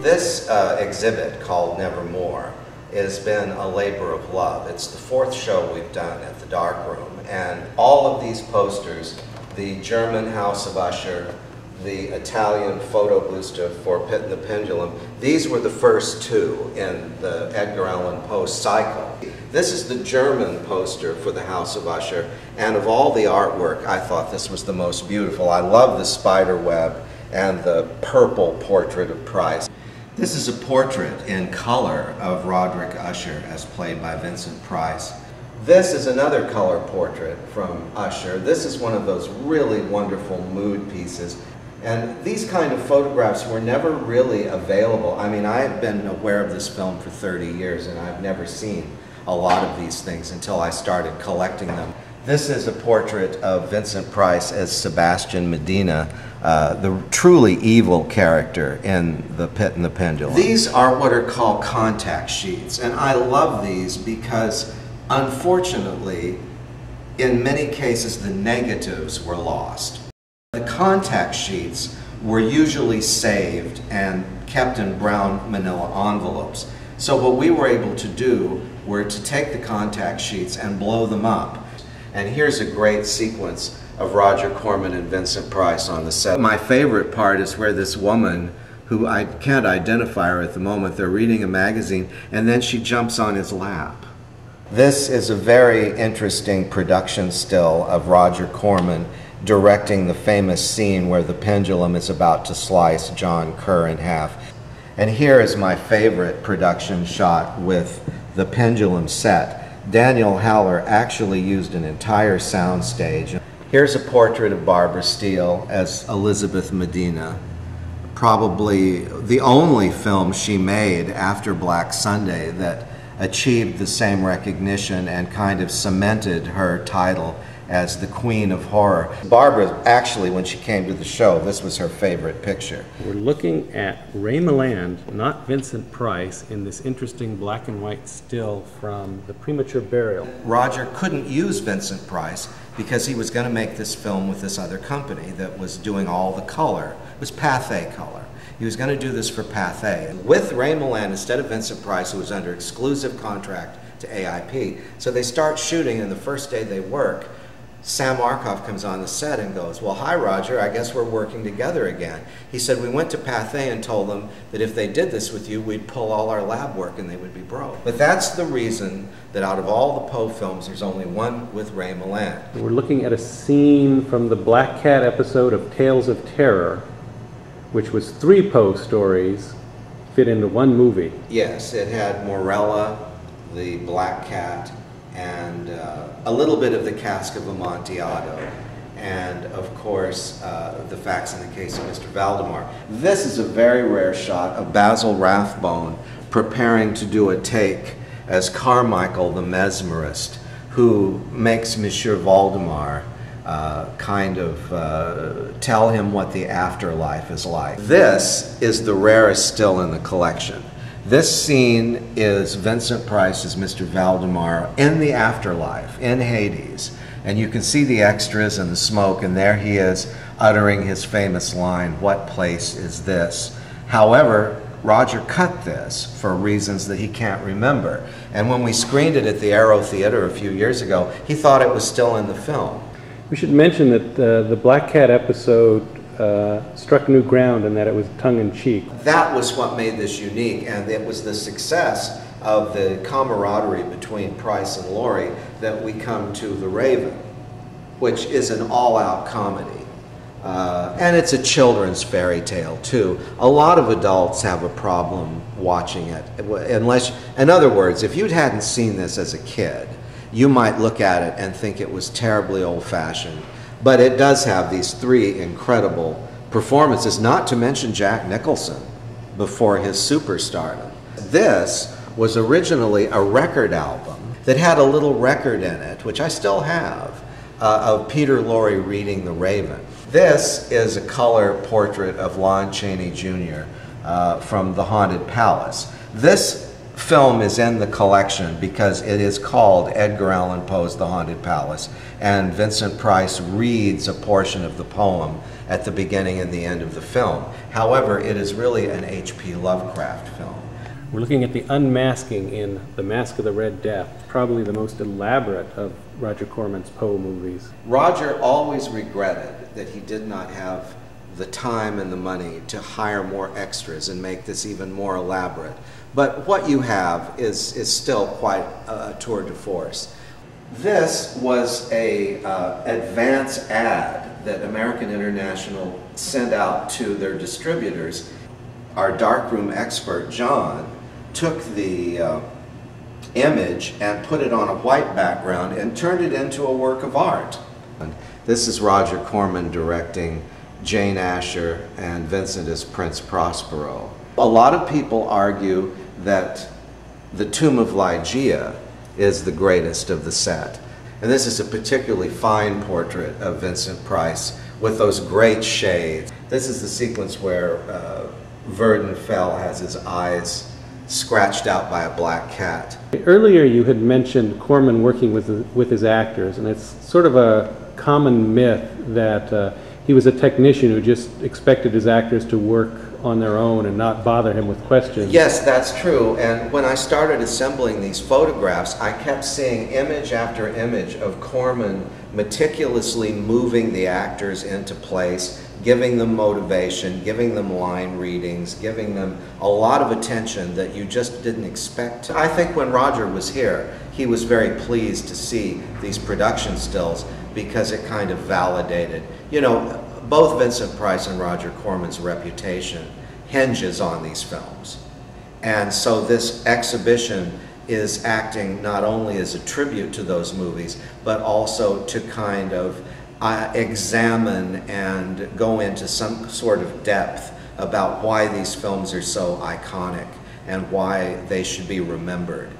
This exhibit, called Nevermore, has been a labor of love. It's the 4th show we've done at the Darkroom, and all of these posters, the German House of Usher, the Italian photo booster for Pit and the Pendulum, these were the first 2 in the Edgar Allan Poe cycle. This is the German poster for the House of Usher, and of all the artwork, I thought this was the most beautiful. I love the spider web and the purple portrait of Price. This is a portrait in color of Roderick Usher, as played by Vincent Price. This is another color portrait from Usher. This is one of those really wonderful mood pieces. And these kind of photographs were never really available. I mean, I've been aware of this film for 30 years, and I've never seen a lot of these things until I started collecting them. This is a portrait of Vincent Price as Sebastian Medina, the truly evil character in The Pit and the Pendulum. These are what are called contact sheets, and I love these because, unfortunately, in many cases, the negatives were lost. The contact sheets were usually saved and kept in brown manila envelopes. So what we were able to do were to take the contact sheets and blow them up. And here's a great sequence of Roger Corman and Vincent Price on the set. My favorite part is where this woman, who I can't identify her at the moment, they're reading a magazine, and then she jumps on his lap. This is a very interesting production still of Roger Corman directing the famous scene where the pendulum is about to slice John Kerr in half. And here is my favorite production shot with the pendulum set. Daniel Haller actually used an entire soundstage. Here's a portrait of Barbara Steele as Elizabeth Medina, probably the only film she made after Black Sunday that achieved the same recognition and kind of cemented her title as the Queen of Horror. Barbara, actually, when she came to the show, this was her favorite picture. We're looking at Ray Milland, not Vincent Price, in this interesting black and white still from the Premature burial. Roger couldn't use Vincent Price because he was going to make this film with this other company that was doing all the color. It was Fahey color. He was going to do this for Fahey. With Ray Milland instead of Vincent Price, who was under exclusive contract to AIP. So they start shooting, and the first day they work, Sam Markoff comes on the set and goes, "Well, hi, Roger, I guess we're working together again." He said, "We went to Fahey and told them that if they did this with you, we'd pull all our lab work and they would be broke." But that's the reason that out of all the Poe films, there's only one with Ray Milland. We're looking at a scene from the Black Cat episode of Tales of Terror, which was 3 Poe stories fit into one movie. Yes, it had Morella, the Black Cat, and a little bit of the Cask of Amontillado, and of course the facts in the case of Mr. Valdemar. This is a very rare shot of Basil Rathbone preparing to do a take as Carmichael the Mesmerist, who makes Monsieur Valdemar kind of tell him what the afterlife is like. This is the rarest still in the collection. This scene is Vincent Price as Mr. Valdemar in the afterlife, in Hades. And you can see the extras and the smoke, and there he is uttering his famous line, "What place is this?" However, Roger cut this for reasons that he can't remember. And when we screened it at the Aero Theater a few years ago, he thought it was still in the film. We should mention that the Black Cat episode struck new ground in that it was tongue-in-cheek. That was what made this unique, and it was the success of the camaraderie between Price and Laurie that we come to The Raven, which is an all-out comedy. And it's a children's fairy tale, too. A lot of adults have a problem watching it. Unless, in other words, if you hadn't seen this as a kid, you might look at it and think it was terribly old-fashioned. But it does have these 3 incredible performances, not to mention Jack Nicholson before his superstardom. This was originally a record album that had a little record in it, which I still have, of Peter Lorre reading The Raven. This is a color portrait of Lon Chaney Jr. From The Haunted Palace. This film is in the collection because it is called Edgar Allan Poe's The Haunted Palace, and Vincent Price reads a portion of the poem at the beginning and the end of the film. However, it is really an H.P. Lovecraft film. We're looking at the unmasking in The Masque of the Red Death, probably the most elaborate of Roger Corman's Poe movies. Roger always regretted that he did not have the time and the money to hire more extras and make this even more elaborate. But what you have is still quite a tour de force. This was a advance ad that American International sent out to their distributors. Our darkroom expert, John, took the image and put it on a white background and turned it into a work of art. This is Roger Corman directing Jane Asher and Vincent as Prince Prospero. A lot of people argue that the Tomb of Ligiea is the greatest of the set. And this is a particularly fine portrait of Vincent Price with those great shades. This is the sequence where Verdun Fell has his eyes scratched out by a black cat. Earlier you had mentioned Corman working with his actors, and it's sort of a common myth that he was a technician who just expected his actors to work on their own and not bother him with questions. Yes, that's true. And when I started assembling these photographs, I kept seeing image after image of Corman meticulously moving the actors into place, giving them motivation, giving them line readings, giving them a lot of attention that you just didn't expect. I think when Roger was here, he was very pleased to see these production stills because it kind of validated, you know, both Vincent Price and Roger Corman's reputation hinges on these films. And so this exhibition is acting not only as a tribute to those movies, but also to kind of examine and go into some sort of depth about why these films are so iconic and why they should be remembered.